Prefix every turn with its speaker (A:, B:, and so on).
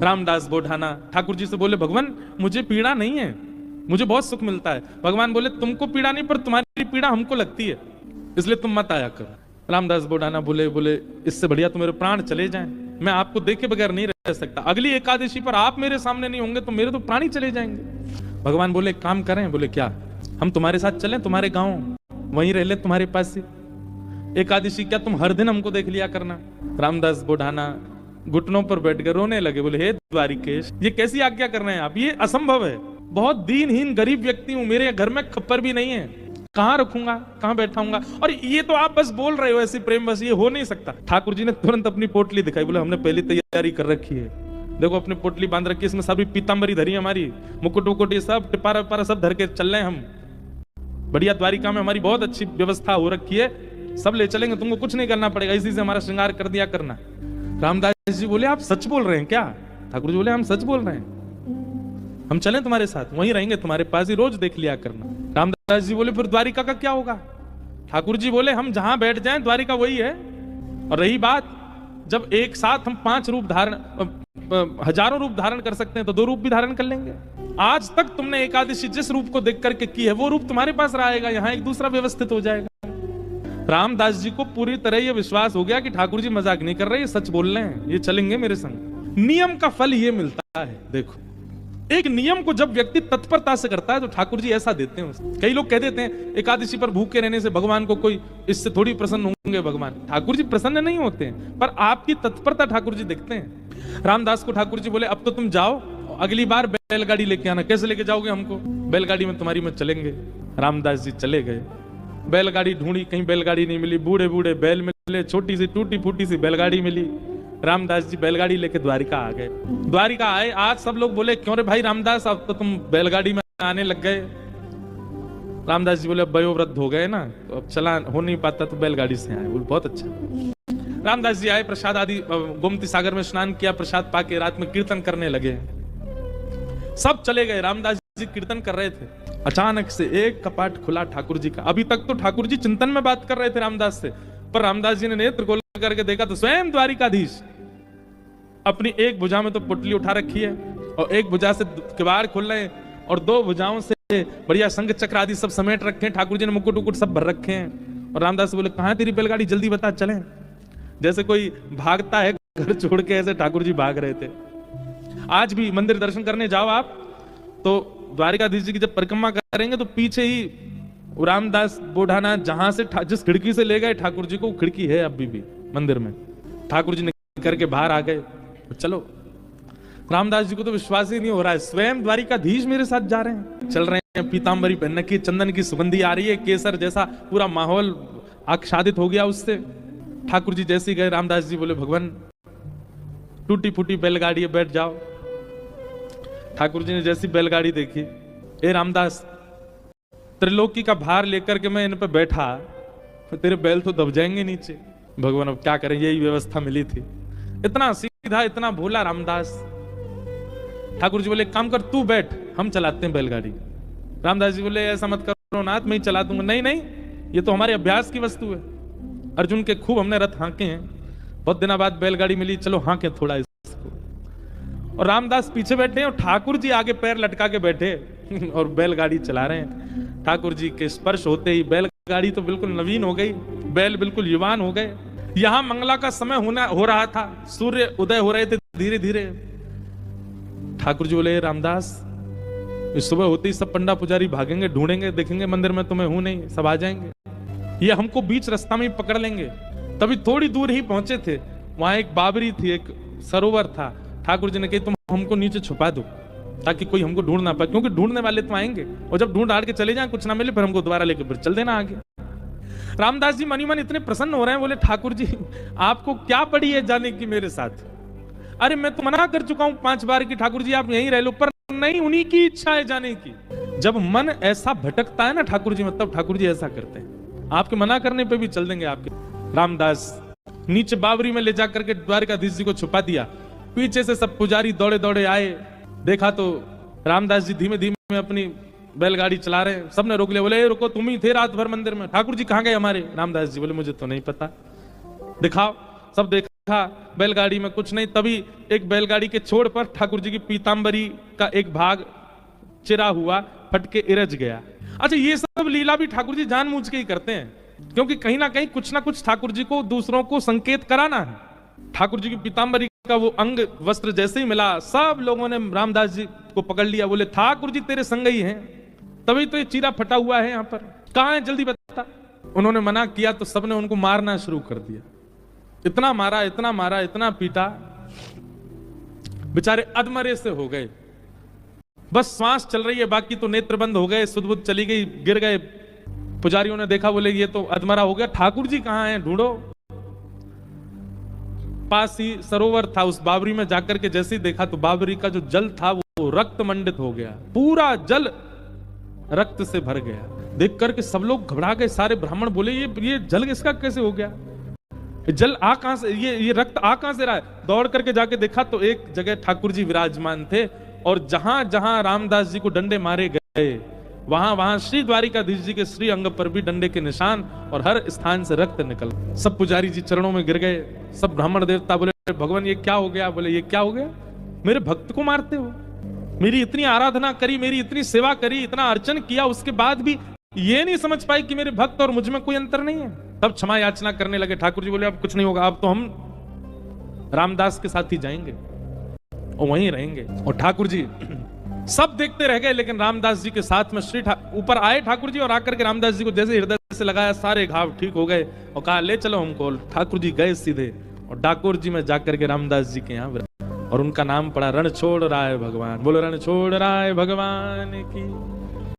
A: रामदास बोढ़ाना ठाकुर जी से बोले, भगवान मुझे पीड़ा नहीं है, मुझे बहुत सुख मिलता है। भगवान बोले, तुमको पीड़ा नहीं, पर तुम्हारी पीड़ा हमको लगती है, इसलिए तुम मत आया करो। रामदास बोढ़ाना बोले इससे बढ़िया तो मेरे प्राण चले जाएं, मैं आपको देखे बगैर नहीं रह सकता। अगली एकादशी पर आप मेरे सामने नहीं होंगे तो मेरे तो प्राण ही चले जाएंगे। भगवान बोले, काम करें? बोले क्या? हम तुम्हारे साथ चलें, तुम्हारे गांव वहीं रह ले, तुम्हारे पास ही एकादशी क्या तुम हर दिन हमको देख लिया करना। रामदास बोढ़ाना घुटनों पर बैठकर रोने लगे, बोले, हे द्वारिकेश, ये कैसी आज्ञा कर रहे हैं आप, ये असंभव है, बहुत दीनहीन गरीब व्यक्ति हूं, मेरे घर में खप्पर भी नहीं है, कहां रखूंगा, कहां बैठाऊंगा, और ये तो आप बस बोल रहे हो ऐसी प्रेम, बस ये हो नहीं सकता। ठाकुर जी ने तुरंत अपनी पोटली दिखाई, बोले, हमने पहली तैयारी कर रखी है, देखो अपनी पोटली बांध रखी है, इसमें सभी पीतांबरी धरी हमारी, मुकुट वुकुट ये सब टिपारा विपारा सब धर के चल रहे हैं हम, बढ़िया द्वारिका में हमारी बहुत अच्छी व्यवस्था हो रखी है, सब ले चलेंगे, तुमको कुछ नहीं करना पड़ेगा, इसी से हमारा श्रृंगार कर दिया करना। रामदास जी बोले, आप सच बोल रहे हैं क्या? ठाकुर जी बोले, हम सच बोल रहे हैं, हम चलें तुम्हारे साथ, वहीं रहेंगे, तुम्हारे पास ही रोज देख लिया करना। रामदास जी बोले, फिर द्वारिका का क्या होगा? ठाकुर जी बोले, हम जहां बैठ जाएं द्वारिका वही है। और रही बात, जब एक साथ हम 5 रूप धारण, हजारों रूप धारण कर सकते हैं, तो 2 रूप भी धारण कर लेंगे। आज तक तुमने एकादशी जिस रूप को देख करके की है, वो रूप तुम्हारे पास रहेगा, यहाँ एक दूसरा व्यवस्थित हो जाएगा। रामदास जी को पूरी तरह यह विश्वास हो गया कि ठाकुर जी मजाक नहीं कर रहे, ये सच बोल रहे हैं, ये चलेंगे मेरे संग। नियम का फल ये मिलता है। देखो, एक नियम को जब व्यक्ति तत्परता से करता है तो ठाकुर जी ऐसा देते हैं। कई लोग कह देते हैं एकादशी पर भूखे रहने से भगवान को कोई, इससे थोड़ी प्रसन्न होंगे भगवान। ठाकुर जी प्रसन्न नहीं होते हैं, पर आपकी तत्परता ठाकुर जी देखते हैं। रामदास को ठाकुर जी बोले, अब तो तुम जाओ, अगली बार बैलगाड़ी लेके आना। कैसे लेके जाओगे हमको? बैलगाड़ी में तुम्हारी में चलेंगे। रामदास जी चले गए, बैलगाड़ी ढूंढी, कहीं बैलगाड़ी नहीं मिली, बूढ़े बूढ़े बैल मिले, छोटी सी टूटी फूटी सी बैलगाड़ी मिली। रामदास जी बैलगाड़ी लेके द्वारिका आ गए। द्वारिका आए, आज सब लोग बोले, क्यों रे भाई रामदास, अब तो तुम बैलगाड़ी में आने लग गए। रामदास जी बोले, अब वयोवृद्ध हो गए ना, तो अब चला हो नहीं पाता, तो बैलगाड़ी से आए। बोले, बहुत अच्छा। रामदास जी आए, प्रसाद आदि गोमती सागर में स्नान किया, प्रसाद पाके रात में कीर्तन करने लगे। सब चले गए, रामदास जी कीर्तन कर रहे थे। अचानक से एक कपाट खुला ठाकुर जी का। अभी तक तो ठाकुर जी चिंतन में बात कर रहे थे रामदास से, पर रामदास जी ने नेत्र खोल करके देखा तो स्वयं द्वारिकाधीश अपनी एक भुजा में तो पुटली उठा रखी है, और एक भुजा से किवाड़ खोल रहे हैं, और 2 भुजाओं से बढ़िया संग चक्र आदि सब समेट रखे हैं। ठाकुर जी ने मुकुट उकुट सब भर रखे हैं। और रामदास बोले, कहां तेरी बैलगाड़ी, जल्दी बता, चलें। जैसे कोई भागता है घर छोड़ के, ऐसे ठाकुर जी भाग रहे थे। आज भी मंदिर दर्शन करने जाओ आप, तो द्वारिकाधीश जी की जब परिक्रमा करेंगे तो पीछे ही रामदास बोढ़ाना जहां से जिस खिड़की से ले गए ठाकुर जी को, वो खिड़की है अभी भी मंदिर में। ठाकुर जी निकल करके बाहर आ गए। चलो, रामदास जी को तो विश्वास ही नहीं हो रहा है, स्वयं द्वारिकाधीश मेरे साथ जा रहे हैं। चल रहे हैं, पीतांबरी पहन रखी, चंदन की सुगंधी आ रही है, केसर जैसा पूरा माहौल आच्छादित हो गया उससे। ठाकुर जी जैसे गए, रामदास जी बोले, भगवान टूटी फूटी बैलगाड़ी है, बैठ जाओ। ठाकुर जी ने जैसी बैलगाड़ी देखी, ए रामदास, त्रिलोकी का भार लेकर के मैं इन पे बैठा, तेरे बैल तो दब जाएंगे नीचे। भगवान अब क्या करें, यही व्यवस्था मिली थी। इतना सीधा, इतना भोला रामदास। ठाकुर जी बोले, काम कर, तू बैठ, हम चलाते हैं बैलगाड़ी। रामदास जी बोले, ऐसा मत करो नाथ, मैं ही चला दूंगा। नहीं नहीं, ये तो हमारे अभ्यास की वस्तु है। अर्जुन के खूब हमने रथ हांके हैं, बहुत दिनों बाद बैलगाड़ी मिली, चलो हांके थोड़ा इसको। और रामदास पीछे बैठे हैं, और ठाकुर जी आगे पैर लटका के बैठे और बैलगाड़ी चला रहे हैं। ठाकुर जी के स्पर्श होते ही बैलगाड़ी तो बिल्कुल नवीन हो गई, बैल बिल्कुल युवान हो गए। यहां मंगला का समय हो रहा था, सूर्य उदय हो रहे थे धीरे धीरे। ठाकुर जी बोले, रामदास, इस सुबह होते ही सब पंडा पुजारी भागेंगे, ढूंढेंगे, देखेंगे मंदिर में तुम्हें हूं नहीं, सब आ जाएंगे, ये हमको बीच रास्ता में पकड़ लेंगे। तभी थोड़ी दूर ही पहुंचे थे, वहां एक बाबरी थी, एक सरोवर था। ठाकुर जी ने कहा, तुम हमको नीचे छुपा दो ताकि कोई हमको ढूंढ ना पाए, क्योंकि ढूंढने वाले तो आएंगे, और जब ढूंढ हार के चले जाएं, कुछ ना मिले, फिर हमको दोबारा लेकर फिर चल देना आगे। रामदास जी मनी मन इतने प्रसन्न हो रहे हैं, बोले, ठाकुर जी आपको क्या पड़ी है जाने की मेरे साथ? अरे मैं तो मना कर चुका हूं 5 बार कि ठाकुर जी आप यहीं रह लो, पर नहीं, उन्हीं की इच्छा है जाने की। जब मन ऐसा भटकता है ना ठाकुर जी, मतलब ठाकुर जी ऐसा करते हैं, आपके मना करने पे भी चल देंगे आपके। रामदास नीचे बावरी में ले जाकर के द्वारकाधीश जी को छुपा दिया। पीछे से सब पुजारी दौड़े दौड़े आए, देखा तो रामदास जी धीमे धीमे अपनी बैलगाड़ी चला रहे हैं। सबने रोक लिया, बोले, रुको, तुम ही थे रात भर मंदिर में, ठाकुर जी कहां गए हमारे? रामदास जी बोले, मुझे तो नहीं पता, दिखाओ। सब देखा देखा बैलगाड़ी में कुछ नहीं, तभी एक बैलगाड़ी के छोड़ पर ठाकुर जी की पीतांबरी का एक भाग चिरा हुआ फट के इरज गया। अच्छा, ये सब लीला भी ठाकुर जी जानबूझ के ही करते हैं, क्योंकि कहीं ना कहीं कुछ ना कुछ ठाकुर जी को दूसरों को संकेत कराना है। ठाकुर जी की पीतांबरी का वो अंग वस्त्र जैसे ही मिला, सब लोगों ने रामदास जी को पकड़ लिया, बोले ठाकुर जी तेरे संग ही हैं, तभी तो ये चीरा फटा हुआ है यहाँ पर, कहाँ है जल्दी बता। उन्होंने मना किया तो सबने उनको मारना शुरू कर दिया, इतना मारा इतना मारा इतना पीटा, बेचारे अधमरे से हो गए, बस श्वास चल रही है, बाकी तो नेत्र बंद हो गए, सुध बुध चली गई, गिर गए। पुजारियों ने देखा, बोले ये तो अधमरा हो गया, ठाकुर जी कहाँ हैं, ढूंढो। पास ही सरोवर था, उस बावरी में जाकर के जैसे ही देखा तो बावरी का जो जल था वो रक्त मंडित हो गया, पूरा जल रक्त से भर गया। देख करके सब लोग घबरा गए, सारे ब्राह्मण बोले ये जल इसका कैसे हो गया, जल आ कहां से, ये रक्त आ कहां से रहा है। दौड़ करके जाके देखा तो एक जगह ठाकुर जी विराजमान थे, और जहां जहां रामदास जी को डंडे मारे गए वहां वहां श्री द्वारिकाधीश जी के श्री अंग पर भी डंडे के निशान, और हर स्थान से रक्त निकल। सब पुजारी जी चरणों में गिर गए, सब ब्राह्मण देवता बोले भगवान ये क्या हो गया, बोले ये क्या हो गया, मेरे भक्त को मारते हो, मेरी इतनी आराधना करी, मेरी इतनी सेवा करी, इतना अर्चन किया, उसके बाद भी ये नहीं समझ पाए कि मेरे भक्त और मुझ में कोई अंतर नहीं है। तब क्षमा याचना करने लगे। ठाकुर जी बोले अब कुछ नहीं होगा, अब तो हम रामदास के साथ ही जाएंगे और वहीं रहेंगे। और ठाकुर जी सब देखते रह गए, लेकिन रामदास जी के साथ में ऊपर आए ठाकुर जी, और आकर के रामदास जी को जैसे हृदय से लगाया, सारे घाव ठीक हो गए, और कहा ले चलो हमको। ठाकुर जी गए सीधे और डाकोर जी में जाकर के रामदास जी के यहाँ, और उनका नाम पड़ा रण छोड़ राय भगवान। बोलो रण छोड़ राय भगवान की।